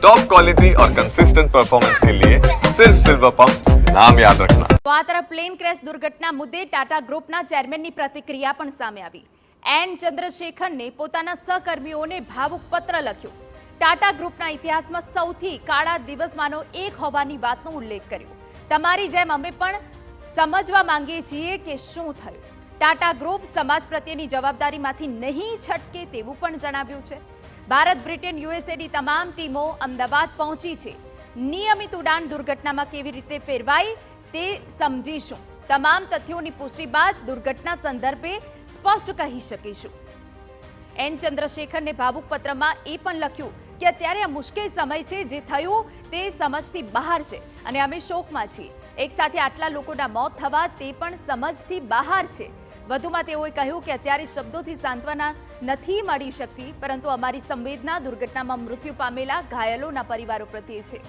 Top quality और consistent performance के लिए सिर्फ सिल्वर पंप नाम याद रखना। તો આ તરફ પ્લેન ક્રેશ દુર્ઘટના મુદ્દે ટાટા ગ્રુપના ચેરમેનની પ્રતિક્રિયા પણ સામે આવી। એન ચંદ્રશેખરને પોતાના સહકર્મીઓને ભાવુક પત્ર લખ્યો। ટાટા ગ્રુપના ઇતિહાસમાં સૌથી કાળા દિવસમાંનો એક હોવાની વાતનો ઉલ્લેખ કર્યો। તમારી જેમ અમે પણ સમજવા માંગીએ છીએ કે શું થયું। ટાટા ગ્રુપ સમાજ પ્રત્યેની જવાબદારીમાંથી નહીં છટકે તેવું પણ જણાવ્યું છે। ભારત, બ્રિટન, યુએસએની તમામ ટીમો અમદાવાદ પહોંચી છે। નિયમિત ઉડાન દુર્ઘટનામાં કેવી રીતે ફેરવાઈ તે સમજીશું। તમામ તથ્યોની પુષ્ટિ બાદ દુર્ઘટના સંદર્ભે સ્પષ્ટ કહી શકીશું। એન ચંદ્રશેખરને ભાવુક પત્રમાં એ પણ લખ્યું કે અત્યારે આ મુશ્કેલ સમય છે, જે થયું તે સમજથી બહાર છે અને અમે શોકમાં છીએ। એક સાથે આટલા લોકોના મોત થવા તે પણ સમજથી બહાર છે। વધુમાં તેઓએ કહ્યું કે અત્યારે શબ્દોથી સાંત્વના નથી મળી શકતી, પરંતુ અમારી સંવેદના દુર્ઘટનામાં મૃત્યુ પામેલા ઘાયલોના પરિવારો પ્રત્યે છે।